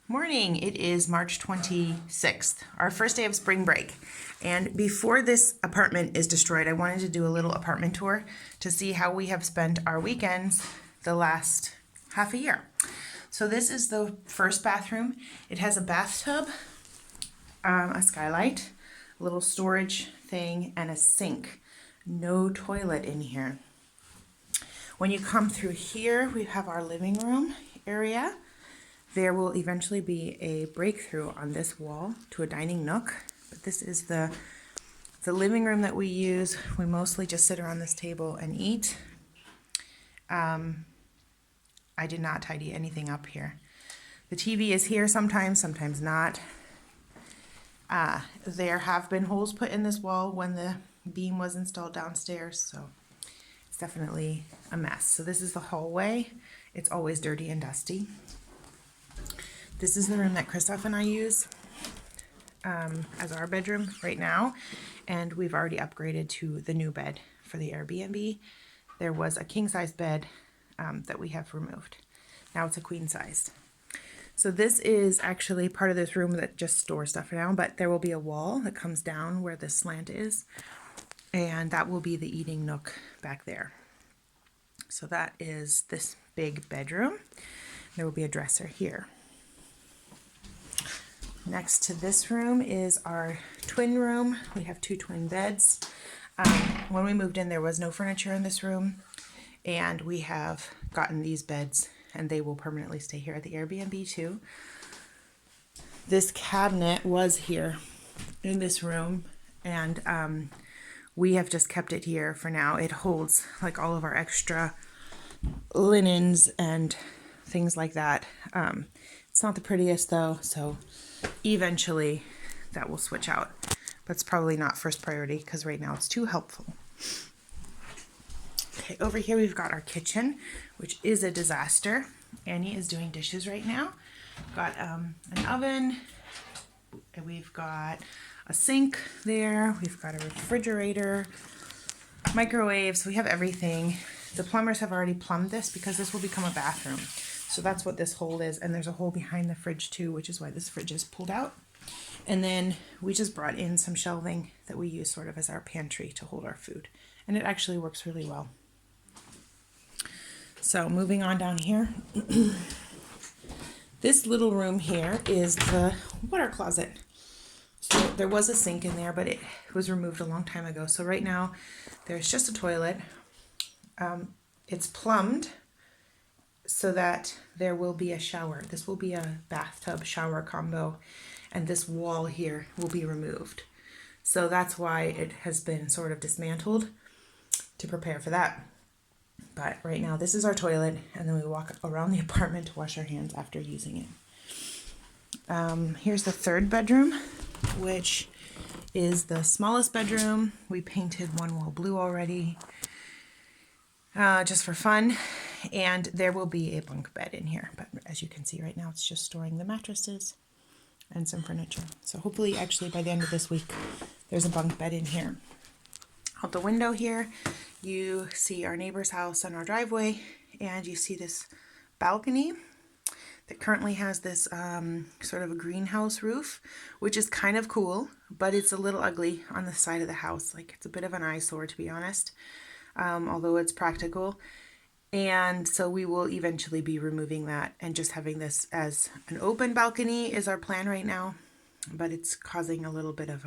Morning, it is March 26th, our first day of spring break. And before this apartment is destroyed, I wanted to do a little apartment tour to see how we have spent our weekends the last half a year. So this is the first bathroom. It has a bathtub, a skylight, a little storage thing, and a sink. No toilet in here. When you come through here, we have our living room area. There will eventually be a breakthrough on this wall to a dining nook, but this is the living room that we use. We mostly just sit around this table and eat. I did not tidy anything up here. The TV is here sometimes, sometimes not. There have been holes put in this wall when the beam was installed downstairs, so it's definitely a mess. So this is the hallway. It's always dirty and dusty. This is the room that Christoph and I use as our bedroom right now, and we've already upgraded to the new bed for the Airbnb. There was a king-size bed that we have removed. Now it's a queen-size. So this is actually part of this room that just stores stuff for now, but there will be a wall that comes down where the slant is, and that will be the eating nook back there. So that is this big bedroom. There will be a dresser here. Next to this room is our twin room. We have two twin beds. When we moved in, there was no furniture in this room, and we have gotten these beds, and they will permanently stay here at the Airbnb too. This cabinet was here in this room, and we have just kept it here for now. It holds like all of our extra linens and things like that. It's not the prettiest though, so eventually that will switch out, but it's probably not first priority because right now it's too helpful. Okay, over here we've got our kitchen, which is a disaster. Annie is doing dishes right now. We've got an oven, and we've got a sink there. We've got a refrigerator, microwaves. We have everything. The plumbers have already plumbed this because this will become a bathroom. So that's what this hole is, and there's a hole behind the fridge too, which is why this fridge is pulled out. And then we just brought in some shelving that we use sort of as our pantry to hold our food, and it actually works really well. So moving on down here, this little room here is the water closet. So there was a sink in there, but it was removed a long time ago. So right now there's just a toilet. It's plumbed so that there will be a shower. This will be a bathtub shower combo, and this wall here will be removed. So that's why it has been sort of dismantled to prepare for that. But right now this is our toilet, and then we walk around the apartment to wash our hands after using it. Here's the third bedroom, which is the smallest bedroom. We painted one wall blue already, just for fun. And there will be a bunk bed in here, but as you can see right now, it's just storing the mattresses and some furniture. So hopefully actually by the end of this week, there's a bunk bed in here. Out the window here, you see our neighbor's house and our driveway, and you see this balcony that currently has this sort of a greenhouse roof, which is kind of cool, but it's a little ugly on the side of the house. Like, it's a bit of an eyesore, to be honest, although it's practical. And so we will eventually be removing that and just having this as an open balcony is our plan right now, but it's causing a little bit of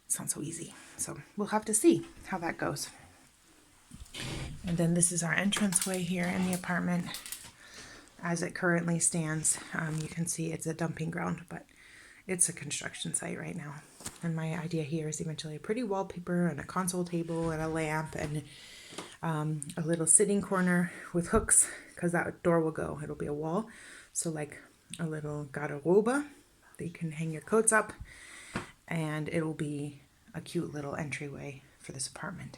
it's not so easy. So we'll have to see how that goes. And then this is our entranceway here in the apartment as it currently stands. You can see it's a dumping ground, but it's a construction site right now. And my idea here is eventually a pretty wallpaper and a console table and a lamp and a little sitting corner with hooks, because that door will go. It'll be a wall. So like a little garderobe that you can hang your coats up, and it'll be a cute little entryway for this apartment.